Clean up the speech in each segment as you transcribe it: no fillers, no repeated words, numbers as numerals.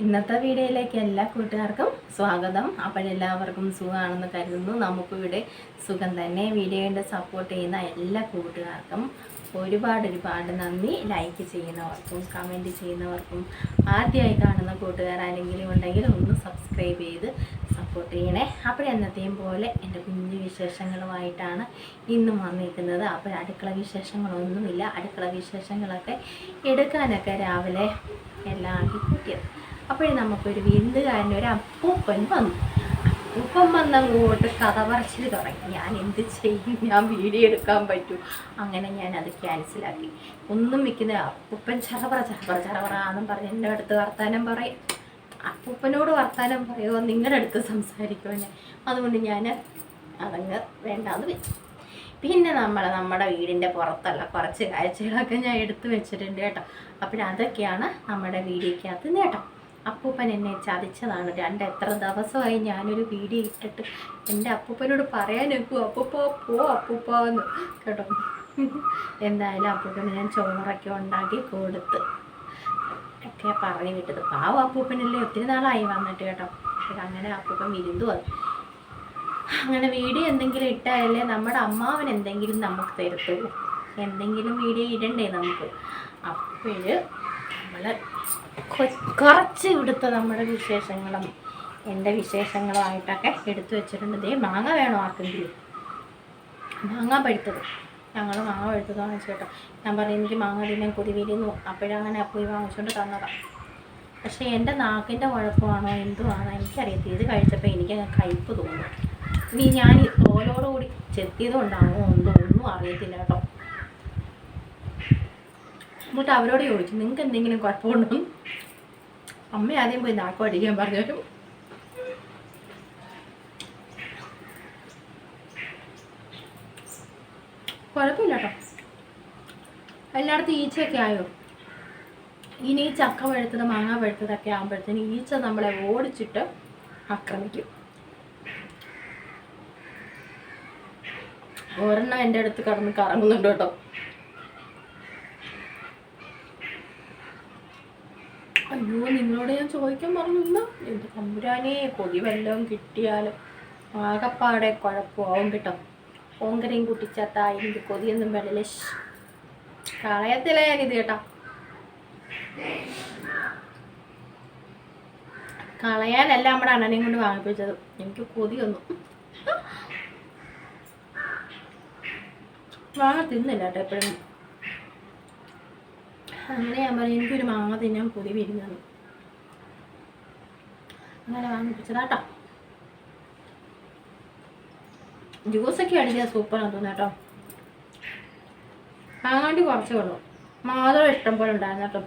ഇന്നത്തെ വീഡിയോയിലേക്ക് എല്ലാ കൂട്ടുകാർക്കും സ്വാഗതം. അപ്പോഴെല്ലാവർക്കും സുഖമാണെന്ന് കരുതുന്നു. നമുക്കിവിടെ സുഖം തന്നെ. വീഡിയോയുടെ സപ്പോർട്ട് ചെയ്യുന്ന എല്ലാ കൂട്ടുകാർക്കും ഒരുപാട് നന്ദി. ലൈക്ക് ചെയ്യുന്നവർക്കും കമൻറ്റ് ചെയ്യുന്നവർക്കും ആദ്യമായി കാണുന്ന കൂട്ടുകാരാരെങ്കിലും ഉണ്ടെങ്കിൽ ഒന്ന് സബ്സ്ക്രൈബ് ചെയ്ത് സപ്പോർട്ട് ചെയ്യണേ. അപ്പോഴെന്നത്തെയും പോലെ എൻ്റെ കുഞ്ഞു വിശേഷങ്ങളുമായിട്ടാണ് ഇന്നും വന്നിരിക്കുന്നത്. അപ്പോൾ അടുക്കള വിശേഷങ്ങളൊന്നുമില്ല. അടുക്കള വിശേഷങ്ങളൊക്കെ എടുക്കാനൊക്കെ രാവിലെ എല്ലാം ആക്കി കൂട്ടിയത്. അപ്പോഴേ നമുക്കൊരു വിരുന്നുകാരന് ഒരു അപ്പൂപ്പൻ വന്നു. അപ്പൂപ്പൻ വന്നങ്ങോട്ട് കഥ പറച്ചിൽ തുടങ്ങി. ഞാൻ എന്ത് ചെയ്യും, ഞാൻ വീഡിയോ എടുക്കാൻ പറ്റൂ. അങ്ങനെ ഞാനത് ക്യാൻസലാക്കി. ഒന്നും വെക്കുന്ന അപ്പൂപ്പൻ ചറപറാന്നും പറഞ്ഞ് എൻ്റെ അടുത്ത് വർത്താനം പറയും. അപ്പൂപ്പനോട് വർത്താനം പറയുമോ, നിങ്ങളുടെ അടുത്ത് സംസാരിക്കുമോ ഞാൻ. അതുകൊണ്ട് ഞാൻ അതങ്ങ് വേണ്ടാന്ന് വെച്ചു. പിന്നെ നമ്മുടെ വീടിൻ്റെ പുറത്തുള്ള കുറച്ച് കാഴ്ചകളൊക്കെ ഞാൻ എടുത്തു വെച്ചിട്ടുണ്ട് കേട്ടോ. അപ്പോഴതൊക്കെയാണ് നമ്മുടെ വീഡിയോയ്ക്കകത്ത് നേട്ടം. അപ്പൂപ്പൻ എന്നെ ചതിച്ചതാണ്. എത്ര ദിവസമായി ഞാനൊരു വീഡിയോ ഇട്ടിട്ട് എൻ്റെ അപ്പൂപ്പനോട് പറയാനൊക്കെ അപ്പൂപ്പാന്ന് കേട്ടോ. എന്തായാലും അപ്പൂപ്പന് ഞാൻ ചോറൊക്കെ ഉണ്ടാക്കി കൊടുത്ത് ഒക്കെ പറഞ്ഞു വിട്ടത്. പാവം അപ്പൂപ്പനല്ലേ, ഒത്തിരി നാളായി വന്നിട്ട് കേട്ടോ. അങ്ങനെ അപ്പൂപ്പൻ വിരുന്നു വന്നു. അങ്ങനെ വീഡിയോ എന്തെങ്കിലും ഇട്ടാലല്ലേ നമ്മുടെ അമ്മാവൻ എന്തെങ്കിലും നമുക്ക് തരത്തുള്ളൂ. എന്തെങ്കിലും വീഡിയോ ഇടണ്ടേ നമുക്ക്. അപ്പോഴ് നമ്മൾ കുറച്ച് ഇവിടുത്തെ നമ്മുടെ വിശേഷങ്ങളും എൻ്റെ വിശേഷങ്ങളുമായിട്ടൊക്കെ എടുത്തു വെച്ചിട്ടുണ്ട്. ദേ മാങ്ങ വേണോ ആർക്കെങ്കിലും? മാങ്ങ പഴുത്തത്. ഞങ്ങൾ മാങ്ങ പഴുത്തത് വാങ്ങിച്ചു കേട്ടോ. ഞാൻ പറയും എനിക്ക് മാങ്ങ തിന്നാൻ കൊതി വരുന്നു. അപ്പോഴങ്ങനെ പോയി വാങ്ങിച്ചുകൊണ്ട് തന്നതാണ്. പക്ഷേ എൻ്റെ നാക്കിൻ്റെ കുഴപ്പമാണോ എന്തുവാണോ എനിക്കറിയത്തില്ല. ഇത് കഴിച്ചപ്പോൾ എനിക്കങ്ങ് കയ്പ്പ് തോന്നുന്നു. ഇനി ഞാൻ തോലോടുകൂടി ചെത്തിയത് കൊണ്ടാണോ ഒന്നും അറിയത്തില്ല കേട്ടോ. എന്നിട്ട് അവരോട് ചോദിച്ചു, നിങ്ങൾക്ക് എന്തെങ്കിലും കുഴപ്പമുണ്ടോ? അമ്മ ആദ്യം പോയി നാക്കോ അടിക്കാൻ പറഞ്ഞു. കുഴപ്പമില്ല കേട്ടോ. എല്ലായിടത്തും ഈച്ചയൊക്കെ ആയോ? ഇനി ചക്ക പഴുത്തത് മാങ്ങ പഴുത്തതൊക്കെ ആകുമ്പോഴത്തേന് ഈച്ച നമ്മളെ ഓടിച്ചിട്ട് ആക്രമിക്കും. ഒരെണ്ണം എൻ്റെ അടുത്ത് കടന്ന് കറങ്ങുന്നുണ്ട് കേട്ടോ. അയ്യോ, നിങ്ങളോട് ഞാൻ ചോദിക്കാൻ പറഞ്ഞില്ല. എന്ത് തമ്പുരാനെ, കൊതി വല്ലതും കിട്ടിയാലും ആകപ്പാടെ കുഴപ്പമാവും കേട്ടോ. ഓങ്കരയും കുട്ടിച്ചാത്ത എനിക്ക് കൊതിയൊന്നും വെള്ളല്ലേ കളയത്തില്ല ഞാനിത് കേട്ടോ. കളയാനല്ല നമ്മുടെ അണ്ണനെയും കൊണ്ട് വാങ്ങിപ്പിച്ചത്. എനിക്ക് കൊതിയൊന്നും മാങ്ങ തിന്നില്ല കേട്ടോ എപ്പോഴും. അങ്ങനെ ഞാൻ പറയും എനിക്കൊരു മാങ്ങ തിന്നാൻ കൊതി വരുന്നത്. അങ്ങനെ വാങ്ങിപ്പിച്ചതാട്ടോ. ജ്യൂസൊക്കെ അടിക്കാൻ സൂപ്പറാന്ന് തോന്നുന്നു കേട്ടോ. മാങ്ങാണ്ടി കുറച്ചേ ഉള്ളൂ. മാതളം ഇഷ്ടം പോലെ ഉണ്ടായിരുന്നു കേട്ടോ.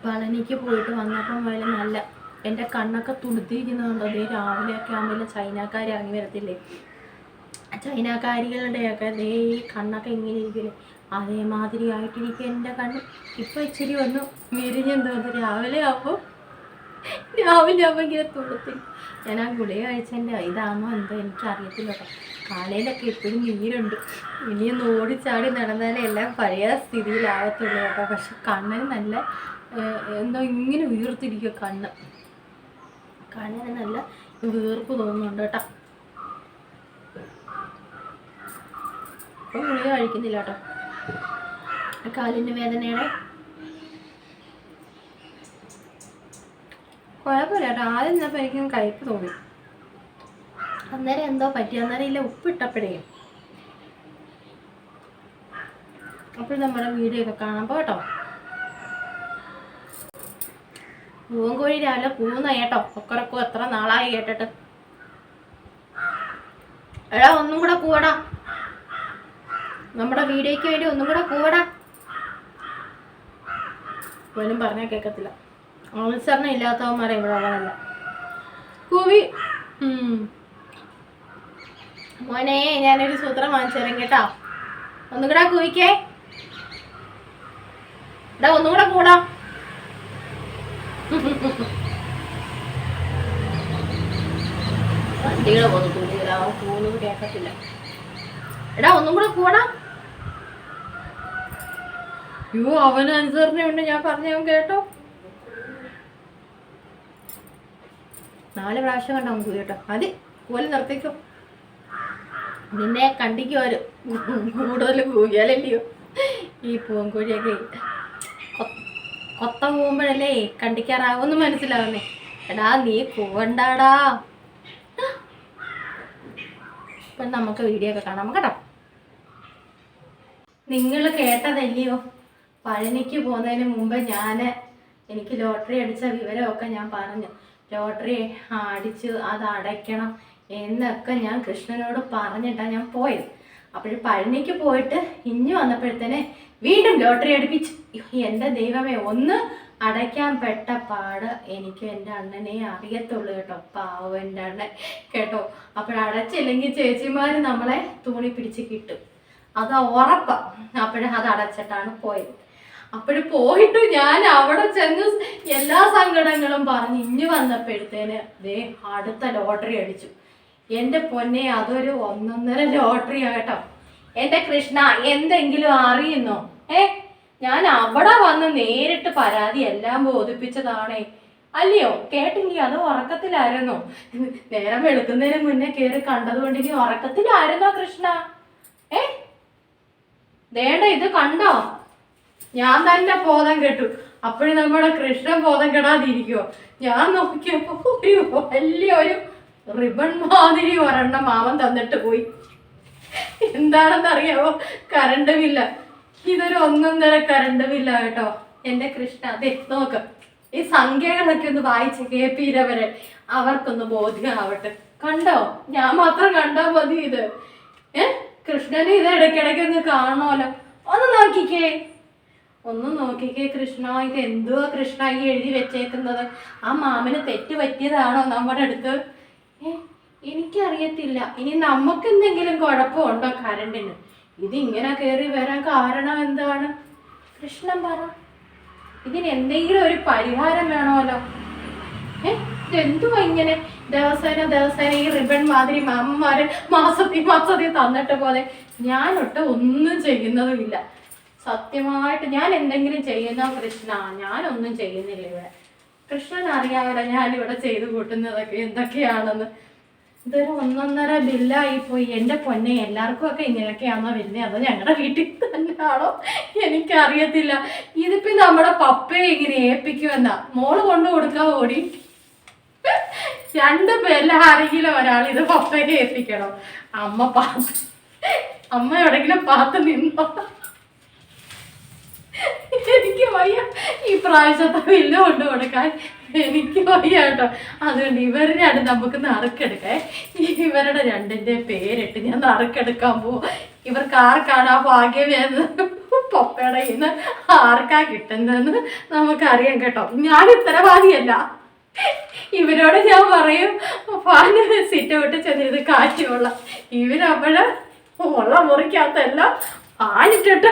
പളനിക്ക് പോയിട്ട് വന്നപ്പം വല്ല നല്ല എൻ്റെ കണ്ണൊക്കെ തുടുത്തിരിക്കുന്നുണ്ടോ. അതേ രാവിലെയൊക്കെ ആകുമ്പോൾ ചൈനക്കാർ ഇറങ്ങി വരത്തില്ലേ, ചൈനക്കാരികളുടെയൊക്കെ അതേ ഈ കണ്ണൊക്കെ ഇങ്ങനെ ഇരിക്കില്ലേ, അതേമാതിരി ആയിട്ടിരിക്കും എൻ്റെ കണ്ണ്. ഇപ്പം ഇച്ചിരി ഒന്ന് വിരിഞ്ഞെന്ന് തോന്നുന്നു. രാവിലെ ആകുമ്പോൾ ഇങ്ങനെ തുടുത്തി. ഞാൻ ആ ഗുളിക കഴിച്ചതിൻ്റെ ഇതാണോ എന്തോ എനിക്കറിയത്തില്ല കേട്ടോ. കാലയിലൊക്കെ എപ്പോഴും നീരുണ്ട്. ഇനിയൊന്ന് ഓടിച്ചാടി നടന്നാലേ എല്ലാം പഴയ സ്ഥിതിയിലാകത്തുള്ളൂ കേട്ടോ. പക്ഷെ കണ്ണിന് നല്ല എന്തോ ഇങ്ങനെ വീർത്തിരിക്കുക. കണ്ണിന് നല്ല വീർപ്പ് തോന്നുന്നുണ്ട് കേട്ടോ. ഇപ്പം ഗുളിക കഴിക്കുന്നില്ല കേട്ടോ. കാലിൻ്റെ വേദനയുടെ കുഴപ്പമില്ല കേട്ടോ. ആദ്യം നിന്നപ്പോൾ എനിക്കും കയ്പ്പ് തോന്നി. അന്നേരം എന്തോ പറ്റി, അന്നേരം ഇല്ല ഉപ്പിട്ടപ്പോഴേ. അപ്പോൾ നമ്മുടെ വീഡിയോ ഒക്കെ കാണാൻ പോട്ടോ. പൂവൻകോഴി രാവിലെ കൂന്ന കേട്ടോ. കൊക്കറക്കോ എത്ര നാളായി കേട്ടിട്ട്. എടാ ഒന്നും കൂടെ കൂവടാ, നമ്മുടെ വീഡിയോയ്ക്ക് വേണ്ടി ഒന്നും കൂടെ കൂവടാ. പോലും പറഞ്ഞാൽ കേൾക്കത്തില്ല. അനുസരണം ഇല്ലാത്തവന്മാരെ ഇവിടെ ഉള്ളതല്ല. കൂവി മോനെ, ഞാനൊരു സൂത്രം വാങ്ങിച്ചു കേട്ടോ. ഒന്നും കൂടെ കൂവിക്കേ. എടാ ഒന്നും കൂടെ കൂടാ. വണ്ടികളെ പോകുന്നു, കൂന്നത് കേൾക്കത്തില്ല. എടാ ഒന്നും കൂടെ കൂടാ. അയ്യോ അവന് അനുസരണയുണ്ട്, ഞാൻ പറഞ്ഞവൻ കേട്ടോ. 4 പ്രാവശ്യം കണ്ടോ നമുക്ക് കേട്ടോ. അത് പോലെ നിർത്തിക്കോ, നിന്നെ കണ്ടിക്കോ അവര് കൂടുതൽ കൂകിയാലല്ലയോ ഈ പൂങ്കോഴിയൊക്കെ. കൊത്ത പോകുമ്പോഴല്ലേ കണ്ടിക്കാറാവുമെന്ന് മനസ്സിലാവുന്നേ. എടാ നീ പോവണ്ടാടാ. ഇപ്പം നമുക്ക് വീഡിയോ ഒക്കെ കാണാം കേട്ടോ. നിങ്ങൾ കേട്ടതല്ലയോ, പഴനിക്ക് പോകുന്നതിന് മുമ്പ് എനിക്ക് ലോട്ടറി അടിച്ച വിവരമൊക്കെ ഞാൻ പറഞ്ഞു. ലോട്ടറി അടിച്ച് അത് അടയ്ക്കണം എന്നൊക്കെ ഞാൻ കൃഷ്ണനോട് പറഞ്ഞിട്ടാണ് ഞാൻ പോയത്. അപ്പോൾ പഴനിക്ക് പോയിട്ട് ഇഞ്ഞു വന്നപ്പോഴത്തേനെ വീണ്ടും ലോട്ടറി അടിപ്പിച്ചു. എൻ്റെ ദൈവമേ, ഒന്ന് അടയ്ക്കാൻ പെട്ട പാട് എനിക്ക് എൻ്റെ അണ്ണനെ അറിയത്തുള്ളൂ കേട്ടോ. പാവം എൻ്റെ അണ്ണൻ കേട്ടോ. അപ്പോഴടച്ചില്ലെങ്കിൽ ചേച്ചിമാർ നമ്മളെ തൂണി പിടിച്ച് കിട്ടും, അത് ഉറപ്പാണ്. അത് അടച്ചിട്ടാണ് പോയത്. പോയിട്ട് ഞാൻ അവിടെ ചെന്ന് എല്ലാ സങ്കടങ്ങളും പറഞ്ഞ് ഇഞ്ഞു വന്നപ്പോഴത്തേന് ദേ അടുത്ത ലോട്ടറി അടിച്ചു. എൻ്റെ പൊന്നെ, അതൊരു 1.5 ലോട്ടറിയാ കേട്ടോ. എൻ്റെ കൃഷ്ണ, എന്തെങ്കിലും അറിയുന്നോ? ഞാൻ അവിടെ വന്ന് നേരിട്ട് പരാതി എല്ലാം ബോധിപ്പിച്ചതാണേ. അല്ലയോ, കേട്ടില്ലേ? അത് ഉറക്കത്തിലായിരുന്നോ? നേരം വെളുക്കുന്നതിന് മുന്നേ കയറി കണ്ടതുകൊണ്ട് ഇനി ഉറക്കത്തിലായിരുന്നോ കൃഷ്ണ? ദേണ്ട ഇത് കണ്ടോ? ഞാൻ തന്നെ ബോധം കെട്ടു. അപ്പോഴും നമ്മുടെ കൃഷ്ണൻ ബോധം കെടാതിരിക്കുവോ? ഞാൻ നോക്കിയപ്പോ വലിയൊരു റിബൺ മാതിരി ഒരെണ്ണം മാമൻ തന്നിട്ട് പോയി. എന്താണെന്നറിയാവോ? കറണ്ട് ബില്ല. ഇതൊരു 1.5 കറണ്ട് ബില്ല കേട്ടോ. എൻ്റെ കൃഷ്ണ, അതെ നോക്ക്, ഈ സംഖ്യകളൊക്കെ ഒന്ന് വായിച്ച് കേപ്പീരവരെ അവർക്കൊന്ന് ബോധ്യമാവട്ടെ. കണ്ടോ? ഞാൻ മാത്രം കണ്ടാ മതി ഇത്? കൃഷ്ണന് ഇത് ഇടയ്ക്കിടയ്ക്ക് ഒന്ന് കാണണമല്ലോ. ഒന്ന് നോക്കിക്കേ കൃഷ്ണ. ഇത് എന്തുവാ കൃഷ്ണ ഈ എഴുതി വെച്ചേക്കുന്നത്? ആ മാമന് തെറ്റ് പറ്റിയതാണോ നമ്മുടെ അടുത്ത്? എനിക്കറിയത്തില്ല. ഇനി നമുക്ക് എന്തെങ്കിലും കുഴപ്പമുണ്ടോ കരണ്ടിന്? ഇതിങ്ങനെ കയറി വരാൻ കാരണം എന്താണ്? കൃഷ്ണൻ പറ. ഇതിന് എന്തെങ്കിലും ഒരു പരിഹാരം വേണമല്ലോ. ഇതെന്തുവാ ഇങ്ങനെ ദിവസേന ഈ റിബൺ മാതിരി മാമന്മാര് മാസത്തിൽ തന്നിട്ട് പോലെ? ഞാനൊട്ട് ഒന്നും ചെയ്യുന്നതുമില്ല. സത്യമായിട്ട് ഞാൻ എന്തെങ്കിലും ചെയ്യുന്ന കൃഷ്ണ? ഞാനൊന്നും ചെയ്യുന്നില്ല ഇവിടെ. കൃഷ്ണൻ അറിയാമല്ലോ ഞാനിവിടെ ചെയ്തു കൂട്ടുന്നതൊക്കെ എന്തൊക്കെയാണെന്ന്. ഇതൊരു 1.5 ബില്ലായിപ്പോയി. എൻ്റെ പൊന്നെ, എല്ലാവർക്കും ഒക്കെ ഇങ്ങനെയൊക്കെയാണോ വരുന്നത്? അതോ ഞങ്ങളുടെ വീട്ടിൽ തന്നെയാണോ? എനിക്കറിയത്തില്ല. ഇതിപ്പോ നമ്മുടെ പപ്പയെ ഇങ്ങനെ ഏൽപ്പിക്കുമെന്നാ മോള് കൊണ്ടു കൊടുക്കാൻ ഓടി. 2 പേരിൽ ആരെങ്കിലും ഒരാൾ ഇത് പപ്പയെ ഏൽപ്പിക്കണം. അമ്മ എവിടെങ്കിലും പാത്ത് നിന്നോ? എനിക്ക് വയ്യ ഈ പ്രാവശ്യത്തെ ബില്ല് കൊണ്ടു കൊടുക്കാൻ. എനിക്ക് വയ്യ കേട്ടോ. അതുകൊണ്ട് ഇവരുടെ നമുക്ക് നറുക്കെടുക്കേ. ഇവരുടെ 2ന്റെ പേരിട്ട് ഞാൻ നറുക്കെടുക്കാൻ പോവും. ഇവർക്ക് ആർക്കാണ് ആ ഭാഗ്യം പപ്പയുടെ ഇന്ന് ആർക്കാ കിട്ടുന്നതെന്ന് നമുക്കറിയാം കേട്ടോ. ഞാൻ ഉത്തരവാദിയല്ല. ഇവരോട് ഞാൻ പറയും ഫാന് സിറ്റൗട്ട് ചെന്നിരുന്ന് കാറ്റ് കൊള്ളാം. ഇവരപ്പോഴ് ഉള്ള മുറിക്കകത്തെല്ലാം ഫാനിട്ടിട്ട്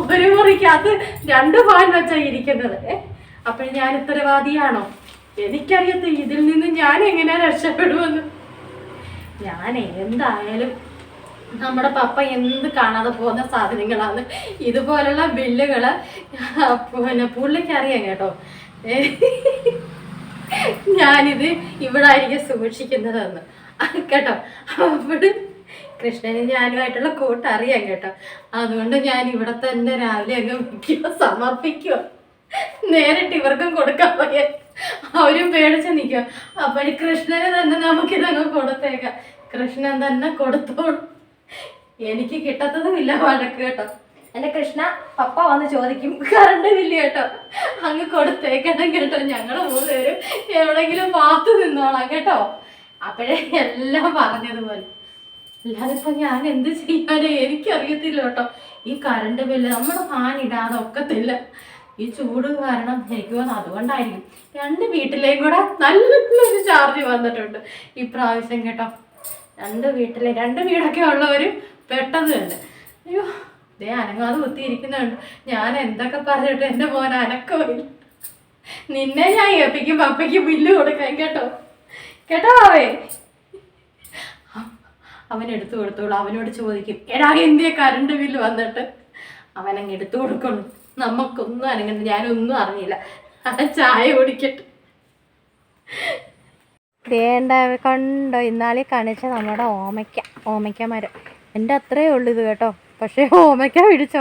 ഒരു മുറിക്കകത്ത് 2 ഫാൻ വെച്ചാ ഇരിക്കുന്നത്. അപ്പോൾ ഞാൻ ഉത്തരവാദിയാണോ? എനിക്കറിയത്തില്ല ഇതിൽ നിന്ന് ഞാൻ എങ്ങനെ രക്ഷപ്പെടുമെന്ന്. ഞാൻ എന്തായാലും നമ്മുടെ പപ്പ എന്ത് കാണാതെ പോകുന്ന സാധനങ്ങളാണ് ഇതുപോലുള്ള ബില്ലുകള്. പുള്ളിക്കറിയാം കേട്ടോ. ഞാനിത് ഇവിടെ ആയിരിക്കും സൂക്ഷിക്കുന്നതെന്ന് കേട്ടോ. അപ്പോൾ കൃഷ്ണനും ഞാനുമായിട്ടുള്ള കൂട്ടറിയാം കേട്ടോ. അതുകൊണ്ട് ഞാൻ ഇവിടെ തന്നെ രാവിലെ അങ്ങ് വയ്ക്കുക, സമർപ്പിക്കുക. നേരിട്ട് ഇവർക്കും കൊടുക്കാൻ പോയ അവരും പേടിച്ച് നിൽക്കുക. അപ്പോൾ കൃഷ്ണന് തന്നെ നമുക്കിതങ്ങ് കൊടുത്തേക്കാം. കൃഷ്ണൻ തന്നെ കൊടുത്തോളൂ. എനിക്ക് കിട്ടത്തതുമില്ല വഴക്ക് കേട്ടോ. എൻ്റെ കൃഷ്ണ, പപ്പ വന്ന് ചോദിക്കും കറണ്ട് ബില്ല് കേട്ടോ, അങ്ങ് കൊടുത്തേക്കണം കേട്ടോ. ഞങ്ങൾ 3 പേരും എവിടെയെങ്കിലും പാത്തു നിന്നോളാം കേട്ടോ. അപ്പോഴേ എല്ലാം പറഞ്ഞതുപോലെ. അല്ലാതെ ഇപ്പം ഞാൻ എന്ത് ചെയ്യാനോ എനിക്കറിയത്തില്ല കേട്ടോ. ഈ കറണ്ട് ബില്ല് നമ്മൾ ഫാൻ ഇടാതെ ഒക്കത്തില്ല. ഈ ചൂട് കാരണം എനിക്ക് വന്ന് അതുകൊണ്ടായിരിക്കും 2 വീട്ടിലേയും കൂടെ നല്ലൊരു ചാർജ് വന്നിട്ടുണ്ട് ഇപ്രാവശ്യം കേട്ടോ. 2 വീടൊക്കെ ഉള്ളവർ പെട്ടെന്ന് തന്നെ അയ്യോ ദേ അനങ്ങാതെ കുത്തിയിരിക്കുന്നുണ്ട്. ഞാൻ എന്തൊക്കെ പറഞ്ഞിട്ട് എൻ്റെ മോൻ അനക്കമില്ല. നിന്നെ ഞാൻ ഏൽപ്പിക്കും പപ്പയ്ക്ക് ബില്ല് കൊടുക്കാൻ കേട്ടോ. അവേ അവൻ എടുത്തു കൊടുത്തോളൂ. അവനോട് ചോദിക്കും, എടാ എന്തിയ കറണ്ട് ബില്ല് വന്നിട്ട്? അവനങ്ങ് എടുത്തു കൊടുക്കണം. നമുക്കൊന്നും അനങ്ങണ്ട. ഞാനൊന്നും അറിഞ്ഞില്ല. ചായ കുടിക്കട്ടെ. വേണ്ട കണ്ടോ, ഇന്നാളെ കാണിച്ച നമ്മുടെ ഓമയ്ക്ക മരം. എൻ്റെ അത്രയേ ഉള്ളൂ ഇത് കേട്ടോ. പക്ഷേ ഓമയ്ക്ക പിടിച്ച്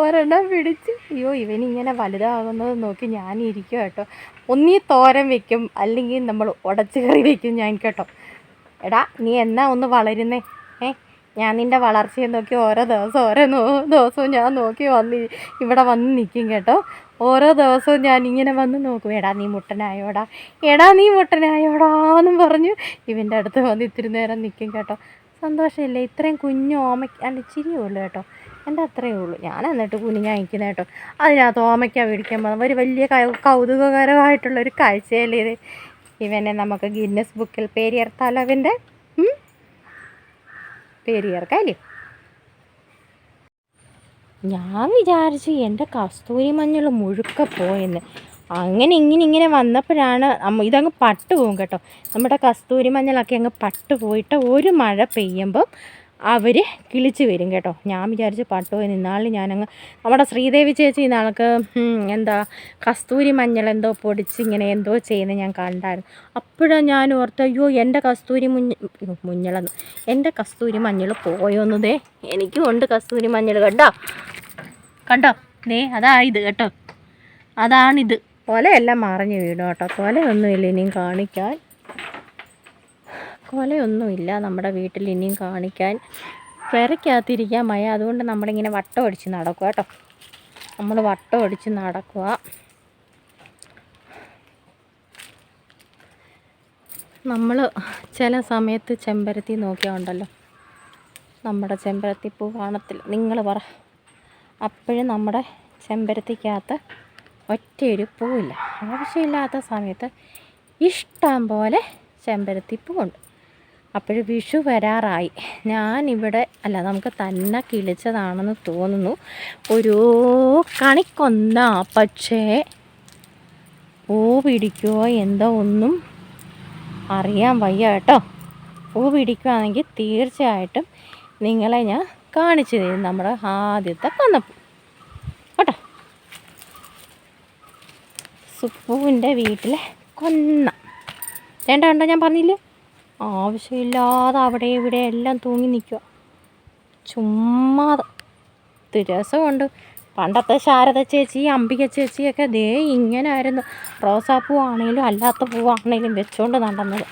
ഒരെണ്ണം പിടിച്ച്. അയ്യോ, ഇവനിങ്ങനെ വലുതാകുന്നത് നോക്കി ഞാനിരിക്കും കേട്ടോ. ഒന്നീ തോരൻ വെക്കും, അല്ലെങ്കിൽ നമ്മൾ ഉടച്ച് കറി വെക്കും ഞാൻ കേട്ടോ. എടാ നീ എന്നാ ഒന്ന് വളരുന്നേ? ഞാൻ നിൻ്റെ വളർച്ചയെ നോക്കി ഓരോ ദിവസവും ഞാൻ നോക്കി ഇവിടെ വന്ന് നിൽക്കും കേട്ടോ. ഓരോ ദിവസവും ഞാൻ ഇങ്ങനെ വന്ന് നോക്കും. എടാ നീ മുട്ടനായോടാ എന്നും പറഞ്ഞു ഇവൻ്റെ അടുത്ത് വന്ന് ഇത്തിരി നേരം നിൽക്കും കേട്ടോ. സന്തോഷമില്ലേ? ഇത്രയും കുഞ്ഞു ഓമയ്ക്ക ഇച്ചിരിയേ ഉള്ളൂ കേട്ടോ. എൻ്റെ അത്രയേ ഉള്ളൂ. ഞാൻ എന്നിട്ട് കുനിഞ്ഞാൽ നിൽക്കുന്നത് കേട്ടോ. അതിനകത്ത് ഓമയ്ക്ക പിടിക്കാൻ പോകുന്നത് ഒരു വലിയ കൗതുകകരമായിട്ടുള്ളൊരു കാഴ്ചയല്ലേ ഇത്. ഇവനെ നമുക്ക് ഗിന്നസ് ബുക്കിൽ പേരിയർത്താലോ? അവൻ്റെ പേരിയർക്കല്ലേ? ഞാൻ വിചാരിച്ചു എൻ്റെ കസ്തൂരി മഞ്ഞൾ മുഴുക്ക പോയെന്ന്. അങ്ങനെ ഇങ്ങനെ വന്നപ്പോഴാണ് ഇതങ്ങ് പട്ട് പോകും കേട്ടോ. നമ്മുടെ കസ്തൂരി മഞ്ഞളൊക്കെ അങ്ങ് പട്ട് പോയിട്ട് ഒരു മഴ പെയ്യുമ്പം അവർ കിളിച്ച് വരും കേട്ടോ. ഞാൻ വിചാരിച്ച് പട്ടുപോയി. നിന്നാളിൽ ഞാനങ്ങ് നമ്മുടെ ശ്രീദേവി ചേച്ചി ഇന്നാൾക്ക് എന്താ കസ്തൂരി മഞ്ഞൾ എന്തോ പൊടിച്ച് ഇങ്ങനെ എന്തോ ചെയ്യുന്നത് ഞാൻ കണ്ടായിരുന്നു. അപ്പോഴാണ് ഞാൻ ഓർത്ത്, അയ്യോ എൻ്റെ കസ്തൂരി മഞ്ഞൾ പോയോന്നതേ. എനിക്കും ഉണ്ട് കസ്തൂരി മഞ്ഞൾ. കണ്ടോ അതായത് കേട്ടോ, അതാണിത്. കൊലയെല്ലാം മറിഞ്ഞ് വീണു കേട്ടോ. കൊലയൊന്നുമില്ല ഇനിയും കാണിക്കാൻ. കൊലയൊന്നുമില്ല നമ്മുടെ വീട്ടിൽ ഇനിയും കാണിക്കാൻ. പെരയ്ക്കകത്തിരിക്കാൻ മഴ, അതുകൊണ്ട് നമ്മളിങ്ങനെ വട്ടം അടിച്ച് നടക്കുക കേട്ടോ. നമ്മൾ വട്ടം അടിച്ച് നടക്കുക. നമ്മൾ ചില സമയത്ത് ചെമ്പരത്തി നോക്കിയാൽ ഉണ്ടല്ലോ, നമ്മുടെ ചെമ്പരത്തി പൂ കാണത്തില്ല. നിങ്ങൾ പറ. അപ്പോഴും നമ്മുടെ ചെമ്പരത്തിക്കകത്ത് ഒറ്റയൊരു പൂവില്ല. ആവശ്യമില്ലാത്ത സമയത്ത് ഇഷ്ടം പോലെ ചെമ്പരത്തിപ്പൂവുണ്ട്. അപ്പോൾ വിഷു വരാറായി. ഞാനിവിടെ നമുക്ക് തന്നെ കിളിച്ചതാണെന്ന് തോന്നുന്നു ഒരു കണിക്കൊന്ന. പക്ഷേ പൂ പിടിക്കുമോ എന്തോ ഒന്നും അറിയാൻ വയ്യ കേട്ടോ. പൂ പിടിക്കുകയാണെങ്കിൽ തീർച്ചയായിട്ടും നിങ്ങളെ ഞാൻ കാണിച്ചു തരും നമ്മുടെ ആദ്യത്തെ കൊന്നപ്പൂ കേട്ടോ. സുപ്പുവിൻ്റെ വീട്ടിലെ കൊന്ന കണ്ടോ, ഞാൻ പറഞ്ഞില്ലേ, ആവശ്യമില്ലാതെ അവിടെ ഇവിടെ എല്ലാം തൂങ്ങി നിൽക്കുക. ചുമ്മാതെ രസമുണ്ട്. പണ്ടത്തെ ശാരദ ചേച്ചി അംബിക ചേച്ചിയൊക്കെ ദേ ഇങ്ങനെ ആയിരുന്നു. റോസാപ്പൂ ആണെങ്കിലും അല്ലാത്ത പൂവാണെങ്കിലും വെച്ചുകൊണ്ട് നടന്നത്.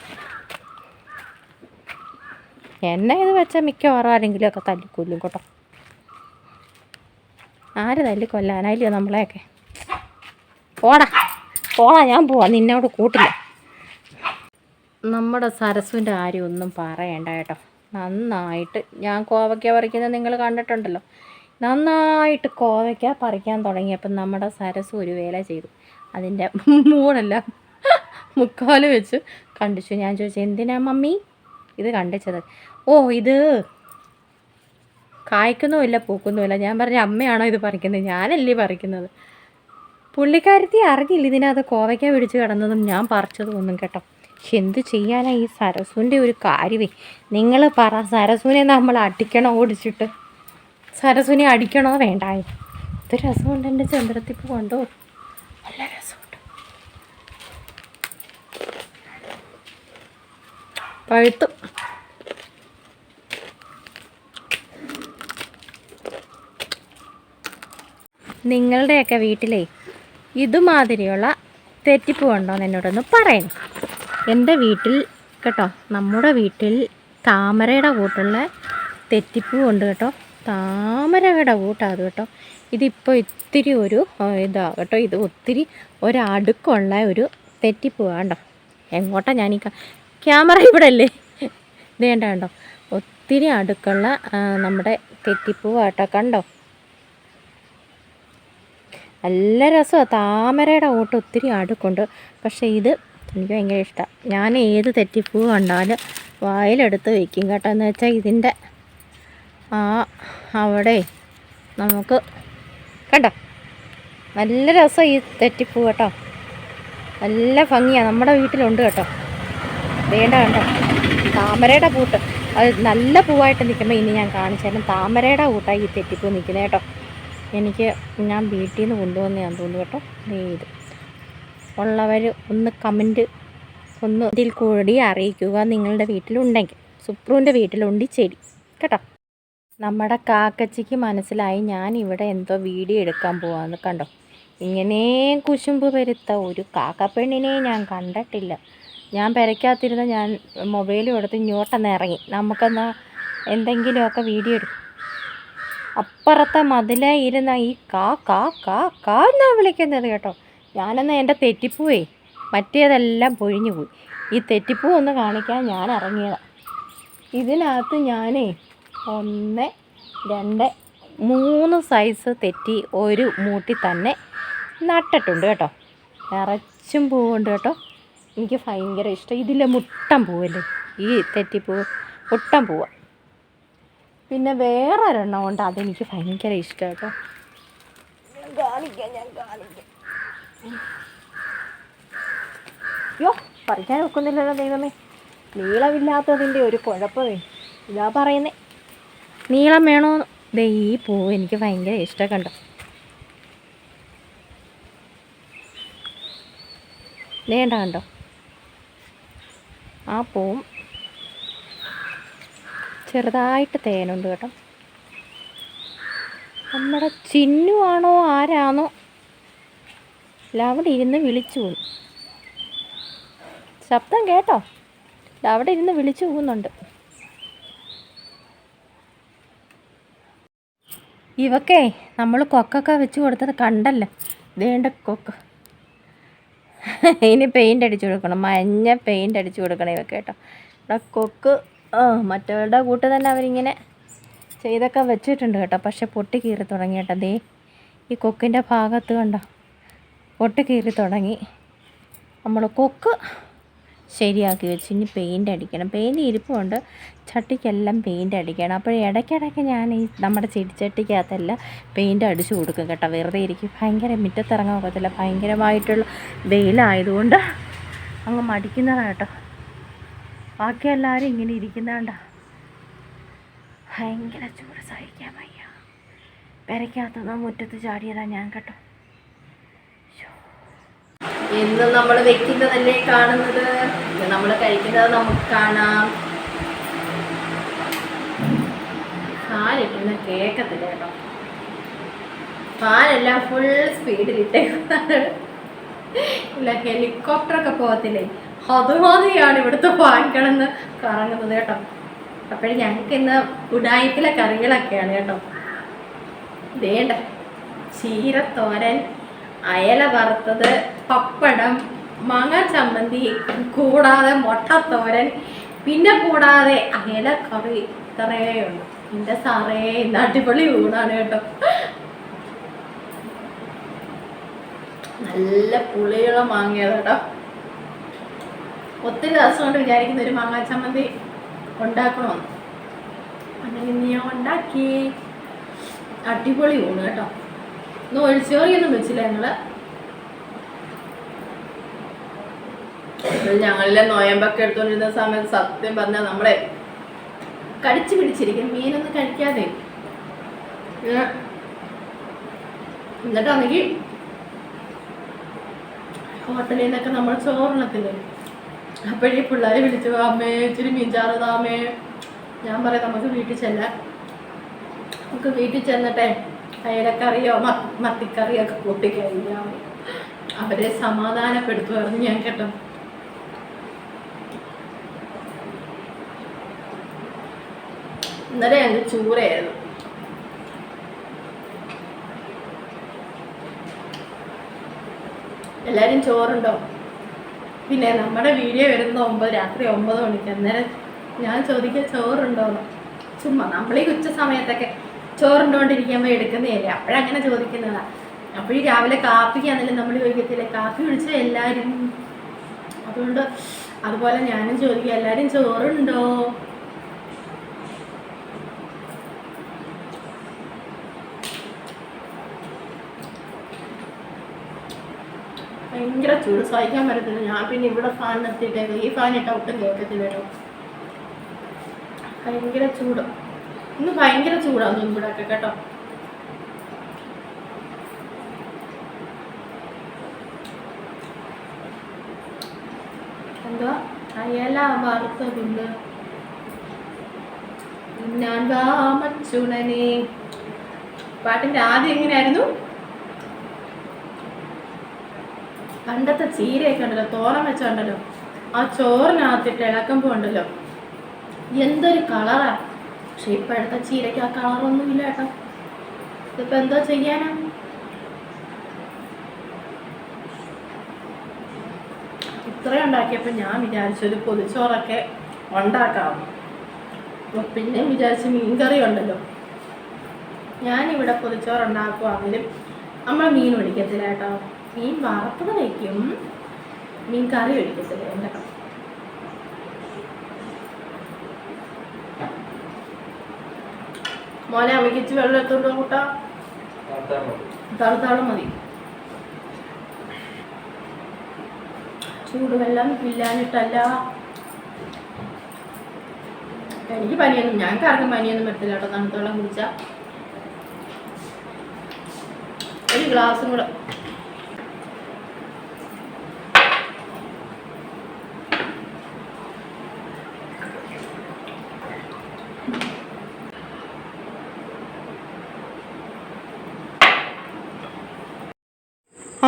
എന്നെ ഇത് വെച്ചാൽ മിക്കവാറും ആരെങ്കിലുമൊക്കെ തല്ലിക്കൊല്ലും കേട്ടോ. ആര് തല്ലിക്കൊല്ലാനായില്ലേ നമ്മളെയൊക്കെ? പോടാ ഞാൻ പോവാം, നിന്നോട് കൂട്ടില്ല. നമ്മുടെ സരസുവിൻ്റെ കാര്യം ഒന്നും പറയണ്ട കേട്ടോ. നന്നായിട്ട് ഞാൻ കോവയ്ക്ക പറിക്കുന്നത് നിങ്ങൾ കണ്ടിട്ടുണ്ടല്ലോ. നന്നായിട്ട് കോവയ്ക്ക പറിക്കാൻ തുടങ്ങിയപ്പം നമ്മുടെ സരസു ഒരു വേല ചെയ്തു. അതിൻ്റെ മൂടെല്ലാം മുക്കാൽ വെച്ച് കണ്ടിച്ചു. ഞാൻ ചോദിച്ചു, എന്തിനാ മമ്മി ഇത് കണ്ടിച്ചത്? ഇത് കായ്ക്കുന്നുമില്ല പൂക്കുന്നുമില്ല. ഞാൻ പറഞ്ഞു, അമ്മയാണോ ഇത് പറിക്കുന്നത്? ഞാനല്ലേ പറിക്കുന്നത്. പുള്ളിക്കാരത്തി അറിഞ്ഞില്ല ഇതിനകത്ത് കോവയ്ക്ക പിടിച്ച് കിടന്നതും ഞാൻ പറിച്ചതും ഒന്നും കേട്ടോ. എന്ത് ചെയ്യാനാ ഈ സരസുവിൻ്റെ ഒരു കാര്യമേ. നിങ്ങൾ പറ, സരസുവിനെ നമ്മൾ അടിക്കണോ ഓടിച്ചിട്ട്? സരസുവിനെ അടിക്കണോ വേണ്ടായോ? ഇത് രസമുണ്ട്. എൻ്റെ ചെമ്പരത്തിപ്പൂ കണ്ടോ, നല്ല രസമുണ്ട്. പഴുത്തു. നിങ്ങളുടെയൊക്കെ വീട്ടിലേ ഇതുമാതിരിയുള്ള തെറ്റിപ്പൂ ഉണ്ടോയെന്ന് എന്നോടൊന്ന് പറയണം. എൻ്റെ വീട്ടിൽ കേട്ടോ, നമ്മുടെ വീട്ടിൽ താമരയുടെ കൂട്ടുള്ള തെറ്റിപ്പൂ ഉണ്ട് കേട്ടോ. താമരയുടെ കൂട്ടാണ് അത് കേട്ടോ. ഇതിപ്പോൾ ഇത്തിരി ഒരു ഇതാണ് കേട്ടോ. ഇത് ഒത്തിരി ഒരടുക്കുള്ള ഒരു തെറ്റിപ്പൂ കണ്ടോ. എങ്ങോട്ടാണ് ഞാൻ ക്യാമറ ഇവിടെ അല്ലേ? ഇത് കണ്ടോ, ഒത്തിരി അടുക്കുള്ള നമ്മുടെ തെറ്റിപ്പൂ കേട്ടോ. കണ്ടോ, നല്ല രസമാണ്. താമരയുടെ കൂട്ട് ഒത്തിരി അടുക്കുണ്ട്. പക്ഷേ ഇത് എനിക്ക് ഭയങ്കര ഇഷ്ടമാണ്. ഞാൻ ഏത് തെറ്റിപ്പൂ കണ്ടാലും വായിലെടുത്ത് വയ്ക്കും കേട്ടോ. എന്ന് വെച്ചാൽ ഇതിൻ്റെ അവിടെ നമുക്ക് കണ്ടോ, നല്ല രസം ഈ തെറ്റിപ്പൂ കേട്ടോ. നല്ല ഭംഗിയാണ്. നമ്മുടെ വീട്ടിലുണ്ട് കേട്ടോ. വേണ്ട കണ്ടോ, താമരയുടെ പൂട്ട്. അത് നല്ല പൂവായിട്ട് നിൽക്കുമ്പോൾ ഇനി ഞാൻ കാണിച്ചാലും താമരയുടെ കൂട്ടായി ഈ തെറ്റിപ്പൂ നിൽക്കുന്നത് കേട്ടോ. ഞാൻ വീട്ടിൽ നിന്ന് കൊണ്ടുവന്നതാന്ന് തോന്നുന്നു കേട്ടോ. ഇത് ഉള്ളവർ ഒന്ന് കമൻറ്റ് ഒന്ന് ഇതിൽ കൂടി അറിയിക്കുക നിങ്ങളുടെ വീട്ടിലുണ്ടെങ്കിൽ. സുപ്രുവിൻ്റെ വീട്ടിലുണ്ട് ചെടി കേട്ടോ. നമ്മുടെ കാക്കച്ചിക്ക് മനസ്സിലായി ഞാൻ ഇവിടെ എന്തോ വീഡിയോ എടുക്കാൻ പോവാന്ന്. കണ്ടോ, ഇങ്ങനെ കുശുമ്പ് വരുത്ത ഒരു കാക്കപ്പെണ്ണിനെ ഞാൻ കണ്ടിട്ടില്ല. ഞാൻ പെരയ്ക്കകത്തിരുന്ന് ഞാൻ മൊബൈലും എടുത്ത് ഇങ്ങോട്ടൊന്ന് ഇറങ്ങി. നമുക്കെന്നാ എന്തെങ്കിലുമൊക്കെ വീഡിയോ എടുക്കും. അപ്പുറത്തെ മതിലേ ഇരുന്ന ഈ കാ എന്നാണ് വിളിക്കുന്നത് കേട്ടോ. ഞാനെന്നാ എൻ്റെ തെറ്റിപ്പൂവേ മറ്റേതെല്ലാം പൊഴിഞ്ഞു പോയി. ഈ തെറ്റിപ്പൂ ഒന്ന് കാണിക്കാൻ ഞാൻ ഇറങ്ങിയതാണ്. ഇതിനകത്ത് ഞാനേ 1, 2, 3 സൈസ് തെറ്റി ഒരു മൂട്ടി തന്നെ നട്ടിട്ടുണ്ട് കേട്ടോ. നിറച്ചും പൂവുണ്ട് കേട്ടോ. എനിക്ക് ഭയങ്കര ഇഷ്ടം. ഇതിലെ മുട്ടൻ പൂവല്ലേ ഈ തെറ്റിപ്പൂ, മുട്ടൻ പൂവ്. പിന്നെ വേറെ ഒരെണ്ണം ഉണ്ട്, അതെനിക്ക് ഭയങ്കര ഇഷ്ടം കേട്ടോ. ഞാൻ കാണിക്കാം. അയ്യോ, പറിക്കാൻ വെക്കുന്നില്ലല്ലോ ദൈവമേ. നീളമില്ലാത്തതിൻ്റെ ഒരു കുഴപ്പമേ. ഇതാ പറയുന്നേ, നീളം വേണോന്ന്. ദേ ഈ പൂവ് എനിക്ക് ഭയങ്കര ഇഷ്ടം. കണ്ടോ, കണ്ടോ ആ പൂവും ചെറുതായിട്ട് തേനുണ്ട് കേട്ടോ. നമ്മുടെ ചിന്നുവാണോ ആരാണോ അവിടെ ഇരുന്ന് വിളിച്ചു പോകും. ശബ്ദം കേട്ടോ, അവിടെ ഇരുന്ന് വിളിച്ചു പോകുന്നുണ്ട്. ഇവക്കേ നമ്മൾ കൊക്കൊക്കെ വെച്ച് കൊടുത്തത് കണ്ടല്ലോ. വേണ്ട കൊക്ക് ഇനി പെയിൻ്റ് അടിച്ചു കൊടുക്കണം, മഞ്ഞ പെയിൻ്റ് അടിച്ചു കൊടുക്കണം ഇവക്ക് കേട്ടോ. ഇവിടെ കൊക്ക് മറ്റവരുടെ കൂട്ട് തന്നെ അവരിങ്ങനെ ചെയ്തൊക്കെ വെച്ചിട്ടുണ്ട് കേട്ടോ. പക്ഷെ പൊട്ടി കീറി തുടങ്ങി കേട്ടോ. ദേ ഈ കൊക്കിൻ്റെ ഭാഗത്ത് കണ്ടോ പൊട്ടി കീറി തുടങ്ങി. നമ്മൾ കൊക്ക് ശരിയാക്കി വെച്ച് ഇനി പെയിൻ്റ് അടിക്കണം. പെയിൻറ്റ് ഇരിപ്പുണ്ട്, ചട്ടിക്കെല്ലാം പെയിൻ്റ് അടിക്കണം. അപ്പോൾ ഇടയ്ക്കിടയ്ക്ക് ഞാൻ ഈ നമ്മുടെ ചെടിച്ചട്ടിക്കകത്തെല്ലാം പെയിൻ്റ് അടിച്ചു കൊടുക്കും കേട്ടോ. വെറുതെ ഇരിക്കും, ഭയങ്കര മുറ്റത്തിറങ്ങാൻ ഒക്കത്തില്ല, ഭയങ്കരമായിട്ടുള്ള വെയിലായതുകൊണ്ട് അങ്ങ് മടിക്കുന്നതാണ് കേട്ടോ. ബാക്കി എല്ലാവരും ഇങ്ങനെ ഇരിക്കുന്നതാണ്ട. ഭയങ്കര ചൂട് സഹിക്കാൻ വയ്യ. പെരയ്ക്കകത്തുനിന്ന് മുറ്റത്ത് ചാടിയതാണ് ഞാൻ കേട്ടോ. എന്നും നമ്മൾ വെക്കുന്നതല്ലേ കാണുന്നത്, നമ്മൾ കഴിക്കുന്നത് നമുക്ക് കാണാം. ഫാനിട്ടൊന്നും കേൾക്കത്തില്ല കേട്ടോ. ഫാനെല്ലാം ഫുൾ സ്പീഡിലിട്ടേക്കുന്നത്. ഇല്ല, ഹെലികോപ്റ്ററൊക്കെ പോകത്തില്ലേ, അതുമാതിരിയാണ് ഇവിടുത്തെ ഫാൻ കിടന്ന് കറങ്ങുന്നത് കേട്ടോ. അപ്പോഴും ഞങ്ങൾക്ക് ഇന്ന് ഉടായ്പിലെ കറികളൊക്കെയാണ് കേട്ടോ. വേണ്ട ചീരത്തോരൻ, അയല വറുത്തത്, പപ്പടം, മാങ്ങ ചമ്മന്തി, കൂടാതെ മുട്ടത്തോരൻ, പിന്നെ കൂടാതെ അയല കറി. ഇത്രയേ ഉള്ളൂ. എൻ്റെ സാറേ ഇന്ന് അടിപൊളി ഊണാണ് കേട്ടോ. നല്ല പുളിയുള്ള മാങ്ങയത് കേട്ടോ. ഒത്തിരി ദിവസം കൊണ്ട് വിചാരിക്കുന്ന ഒരു മാങ്ങ ചമ്മന്തി ഉണ്ടാക്കണമെന്ന്. അങ്ങനെ ഞാൻ ഉണ്ടാക്കി. അടിപൊളി ഊണ് കേട്ടോ. ഒന്നും ഒഴിച്ചോറിയൊന്നും വെച്ചില്ല ഞങ്ങളിലെ നോയമ്പൊക്കെ എടുത്തോണ്ടിരുന്ന സമയത്ത് സത്യം പറഞ്ഞാൽ നമ്മളെ കടിച്ചു പിടിച്ചിരിക്കും, മീനൊന്നും കഴിക്കാതെ. എന്നിട്ടാണെങ്കിൽ ഹോട്ടലിൽ നിന്നൊക്കെ നമ്മൾ ചോറിനത്തില്ലേ, അപ്പോഴേ പിള്ളേരെ വിളിച്ചു, അമ്മേ ഇച്ചിരി മീൻചാറ് താമേ. ഞാൻ പറയാം നമുക്ക് വീട്ടിൽ ചെല്ലാം, നമുക്ക് വീട്ടിൽ ചെന്നിട്ടെ അയലക്കറിയോ മത്തിക്കറിയോ ഒക്കെ കൂട്ടിക്കഴിഞ്ഞാൽ അവരെ സമാധാനപ്പെടുത്തുമായിരുന്നു ഞാൻ കേട്ടോ. ഇന്നലെ ഞങ്ങൾക്ക് ചൂരയായിരുന്നു. എല്ലാവരും ചോറുണ്ടോ? പിന്നെ നമ്മുടെ വീഡിയോ വരുന്നത് രാത്രി 9 മണിക്ക്. അന്നേരം ഞാൻ ചോദിക്കുക ചോറുണ്ടോന്ന്. ചുമ്മാ നമ്മളീ ഉച്ച സമയത്തൊക്കെ ചോറുണ്ടോണ്ടിരിക്കുമ്പോൾ എടുക്കുന്നതല്ലേ, അപ്പോഴങ്ങനെ ചോദിക്കുന്നതാണ്. അപ്പോഴീ രാവിലെ കാപ്പിക്കാണെങ്കിലും നമ്മൾ ചോദിക്കത്തില്ലേ, കാപ്പി കുടിച്ചാൽ എല്ലാവരും. അതുകൊണ്ട് അതുപോലെ ഞാനും ചോദിക്കുക, എല്ലാവരും ചോറുണ്ടോ? ഭയങ്കര ചൂട് സഹിക്കാൻ പറ്റത്തില്ല. ഞാൻ പിന്നെ ഇവിടെ ഫാൻ നിർത്തിയിട്ടേക്കും. ഈ ഫാൻ ഇട്ട ഒട്ടും കേൾക്കത്തില്ല കേട്ടോ. ഭയങ്കര ചൂട്. ഇന്ന് ഭയങ്കര ചൂടാണ് ഇവിടെയൊക്കെ കേട്ടോ. എന്താ അയല വറുത്തതുണ്ട്. ഞാൻ വാമച്ചുണനെ പാട്ടിന്റെ ആദ്യം എങ്ങനെയായിരുന്നു? പണ്ടത്തെ ചീരയൊക്കെ ഉണ്ടല്ലോ, തോരൻ വെച്ചുണ്ടല്ലോ, ആ ചോറിനകത്തിട്ട് ഇളക്കുമ്പോൾ ഉണ്ടല്ലോ എന്തൊരു കളറാ. പക്ഷെ ഇപ്പോഴത്തെ ചീരയ്ക്ക് ആ കളറൊന്നുമില്ല കേട്ടോ. ഇതിപ്പോ എന്തോ ചെയ്യാനാ? ഇത്രയും ഉണ്ടാക്കിയപ്പോൾ ഞാൻ വിചാരിച്ചൊരു പൊതിച്ചോറൊക്കെ ഉണ്ടാക്കാം. പിന്നെ വിചാരിച്ച് മീൻകറി ഉണ്ടല്ലോ, ഞാനിവിടെ പൊതിച്ചോറുണ്ടാക്കുവാണെങ്കിലും നമ്മൾ മീൻ ഒഴിക്കത്തില്ല കേട്ടോ. മീൻ വറുത്തത് വയ്ക്കും, മീൻ കറി ഒഴിക്കത്തില്ല. കേട്ടോ മോനെ അമ്മയ്ക്കിച്ച് വെള്ളം എടുത്തോണ്ട് കൂട്ടാ, തളുത്താളും മതി. ചൂടുവെള്ളം ഇല്ലാഞ്ഞിട്ടല്ല, എനിക്ക് പനിയൊന്നും, ഞങ്ങൾക്ക് ആർക്കും പനിയൊന്നും പറ്റില്ല കേട്ടോ. തണുത്തോളം കുടിച്ച ഒരു ഗ്ലാസും കൂടെ.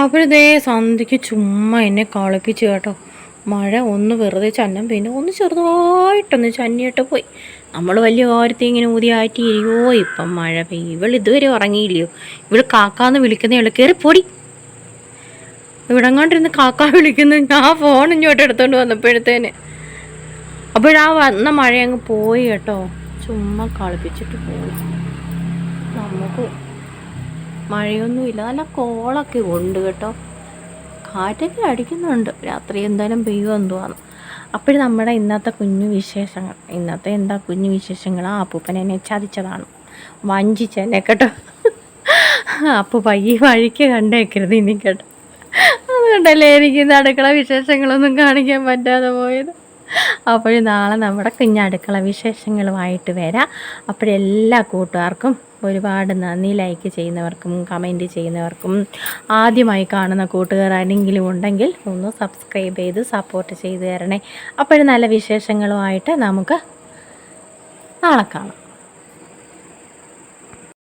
അപ്പോഴതേ സന്ധ്യയ്ക്ക് ചുമ്മാ എന്നെ കളിപ്പിച്ചു കേട്ടോ. മഴ ഒന്ന് വെറുതെ ചന്നം, പിന്നെ ഒന്ന് ചെറുതായിട്ടൊന്ന് ചന്നിയിട്ട് പോയി. നമ്മൾ വലിയ കാര്യത്തിൽ ഇങ്ങനെ ഊതിയായിട്ടിരിക്കുമോ, ഇപ്പം മഴ പെയ്യും. ഇവൾ ഇതുവരെ ഉറങ്ങിയില്ലയോ? ഇവൾ കാക്കാന്ന് വിളിക്കുന്നേ ഉള്ളു. കയറി പൊടി. ഇവിടെങ്ങാണ്ടിരുന്ന് കാക്ക വിളിക്കുന്നു. ഞാൻ ഫോൺ ഇങ്ങോട്ട് എടുത്തോണ്ട് വന്നപ്പോഴത്തേന് അപ്പോഴാ വന്ന മഴ അങ്ങ് പോയി കേട്ടോ. ചുമ്മാ കളിപ്പിച്ചിട്ട് പോയി. നമുക്ക് മഴയൊന്നുമില്ല, നല്ല കോളൊക്കെ ഉണ്ട് കേട്ടോ. കാറ്റൊക്കെ അടിക്കുന്നുണ്ട്. രാത്രി എന്തായാലും പെയ്യുമെന്ന് തോന്നുന്നു. അപ്പോഴും നമ്മുടെ ഇന്നത്തെ കുഞ്ഞു വിശേഷങ്ങൾ, ഇന്നത്തെ എന്താ കുഞ്ഞു വിശേഷങ്ങൾ, ആ അപ്പൂപ്പൻ എന്നെ ചതിച്ചതാണ്, വഞ്ചിച്ചെന്നെ കേട്ടോ. അപ്പോൾ പയ്യെ വഴിക്ക് കണ്ടേക്കരുത് ഇനി കേട്ടോ. അതുകൊണ്ടല്ലേ എനിക്ക് ഇന്ന് അടുക്കള വിശേഷങ്ങളൊന്നും കാണിക്കാൻ പറ്റാതെ പോയത്. അപ്പോഴും നാളെ നമ്മുടെ കുഞ്ഞടുക്കള വിശേഷങ്ങളുമായിട്ട് വരാം. അപ്പോഴെല്ലാ കൂട്ടുകാർക്കും ഒരുപാട് നന്ദി. ലൈക്ക് ചെയ്യുന്നവർക്കും കമൻറ്റ് ചെയ്യുന്നവർക്കും ആദ്യമായി കാണുന്ന കൂട്ടുകാർ ആരെങ്കിലും ഉണ്ടെങ്കിൽ ഒന്ന് സബ്സ്ക്രൈബ് ചെയ്ത് സപ്പോർട്ട് ചെയ്ത് തരണേ. അപ്പോഴും നല്ല വിശേഷങ്ങളുമായിട്ട് നമുക്ക് നാളെ കാണാം.